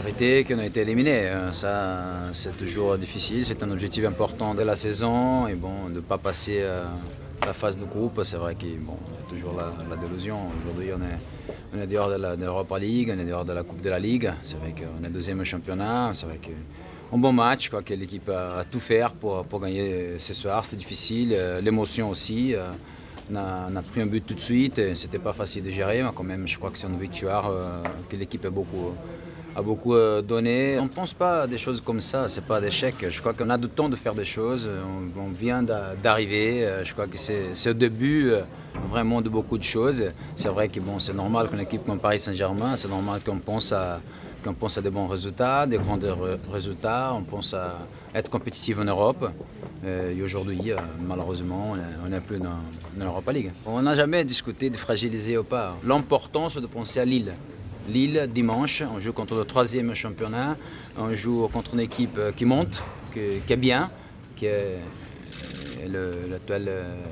La vérité qu'on a été éliminé, ça c'est toujours difficile, c'est un objectif important de la saison et bon, de ne pas passer la phase de groupe, c'est vrai qu'il bon, y a toujours la délusion. Aujourd'hui on est dehors de l'Europa League, on est dehors de la Coupe de la Ligue, c'est vrai qu'on est deuxième au championnat, c'est vrai qu'un bon match, quoi, que l'équipe a tout faire pour gagner ce soir, c'est difficile, l'émotion aussi. On a pris un but tout de suite, c'était pas facile de gérer, mais quand même je crois que c'est une victoire que l'équipe a beaucoup donné. On ne pense pas à des choses comme ça, c'est pas d'échec. Je crois qu'on a du temps de faire des choses, on vient d'arriver, je crois que c'est au début vraiment de beaucoup de choses. C'est vrai que bon, c'est normal qu'une équipe comme Paris Saint-Germain, c'est normal qu'on pense à des bons résultats, des grands résultats, on pense à être compétitif en Europe. Et aujourd'hui, malheureusement, on n'est plus dans l'Europa League. On n'a jamais discuté de fragiliser ou pas. L'important, c'est de penser à Lille. Lille, dimanche, on joue contre le troisième championnat, on joue contre une équipe qui monte, qui est bien, qui est l'actuel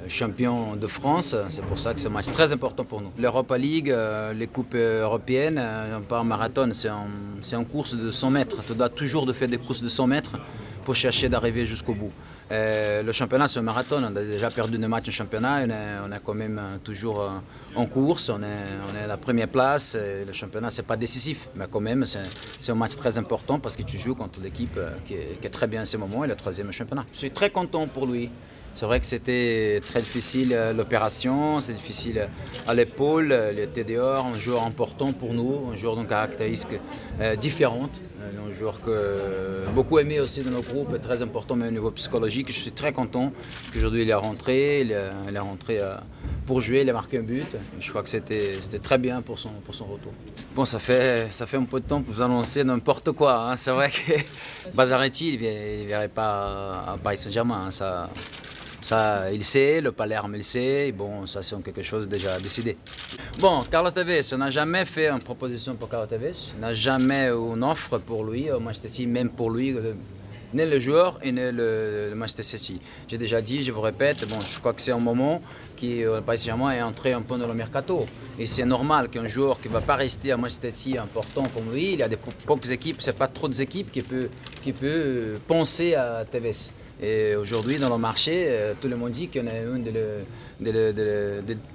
champion de France. C'est pour ça que c'est un match très important pour nous. L'Europa League, les coupes européennes, pas un marathon, c'est une course de 100 mètres. Tu dois toujours faire des courses de 100 mètres pour chercher d'arriver jusqu'au bout. Le championnat, c'est un marathon. On a déjà perdu des matchs au championnat. On est quand même toujours en course. On est à la première place. Et le championnat, c'est pas décisif. Mais quand même, c'est un match très important parce que tu joues contre l'équipe qui est très bien en ce moment et le troisième championnat. Je suis très content pour lui. C'est vrai que c'était très difficile l'opération, c'est difficile à l'épaule, il était dehors, un joueur important pour nous, un joueur d'une caractéristique différente, un joueur que beaucoup aimé aussi dans nos groupes, très important même au niveau psychologique. Je suis très content qu'aujourd'hui il est rentré, pour jouer, il a marqué un but. Je crois que c'était très bien pour son retour. Bon, ça fait un peu de temps que vous annoncez n'importe quoi. Hein. C'est vrai que Bazaretti, il ne verrait pas à Paris Saint-Germain. Hein. Ça, il sait, le Palerme, il sait. Bon, ça, c'est quelque chose déjà décidé. Bon, Carlos Tevez, on n'a jamais fait une proposition pour Carlos Tevez. On n'a jamais eu une offre pour lui, au Manchester City, même pour lui. Ni le joueur et ni le Manchester City. J'ai déjà dit, je vous répète, bon, je crois que c'est un moment qui, Paris Saint-Germain est entré un peu dans le mercato. Et c'est normal qu'un joueur qui ne va pas rester à Manchester City important comme lui, il y a des pauques équipes, c'est pas trop d'équipes qui peut penser à Tevez. Et aujourd'hui, dans le marché, tout le monde dit qu'on est une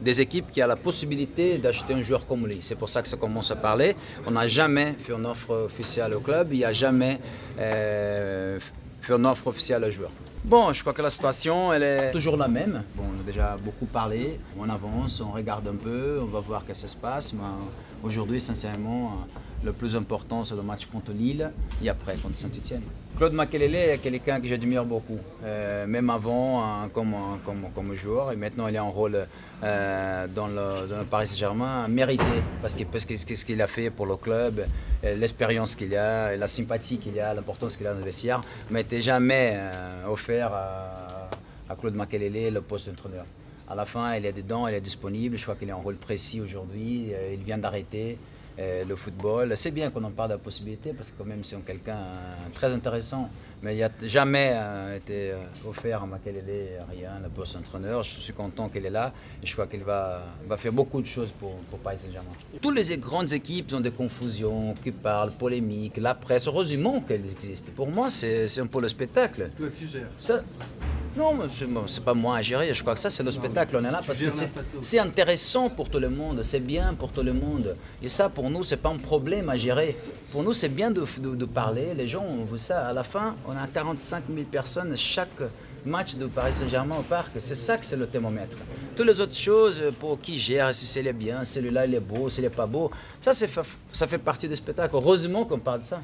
des équipes qui a la possibilité d'acheter un joueur comme lui. C'est pour ça que ça commence à parler. On n'a jamais fait une offre officielle au club, il n'y a jamais fait une offre officielle au joueur. Bon, je crois que la situation, elle est toujours la même. Bon, on a déjà beaucoup parlé, on avance, on regarde un peu, on va voir ce qui se passe. Mais aujourd'hui, sincèrement, le plus important, c'est le match contre Lille et après contre Saint-Etienne. Claude Makelele est quelqu'un que j'admire beaucoup, même avant comme joueur. Et maintenant, il est en rôle dans le Paris Saint-Germain mérité parce que ce qu'il a fait pour le club, l'expérience qu'il a, la sympathie qu'il a, l'importance qu'il a dans le vestiaire, ne m'était jamais offert à Claude Makelele le poste d'entraîneur. À la fin, il est dedans, il est disponible. Je crois qu'il est en rôle précis aujourd'hui. Il vient d'arrêter le football. C'est bien qu'on en parle de la possibilité parce que quand même c'est quelqu'un très intéressant. Mais il n'a jamais été offert à Makelele rien, le poste d'entraîneur. Je suis content qu'il est là et je crois qu'il va faire beaucoup de choses pour Paris Saint-Germain. Toutes les grandes équipes ont des confusions, qui parlent, polémiques, la presse. Heureusement qu'elles existent. Pour moi, c'est un peu le spectacle. Toi, tu gères. Ça, non, c'est pas moi à gérer. Je crois que ça, c'est le spectacle. On est là parce que c'est intéressant pour tout le monde, c'est bien pour tout le monde. Et ça, pour nous, c'est pas un problème à gérer. Pour nous, c'est bien de parler. Les gens, on veut ça. À la fin, on a 45 000 personnes chaque match de Paris Saint-Germain au parc. C'est ça que c'est le thermomètre. Toutes les autres choses, pour qui gère, si c'est bien, celui-là il est beau, s'il n'est pas beau, ça fait partie du spectacle. Heureusement qu'on parle de ça.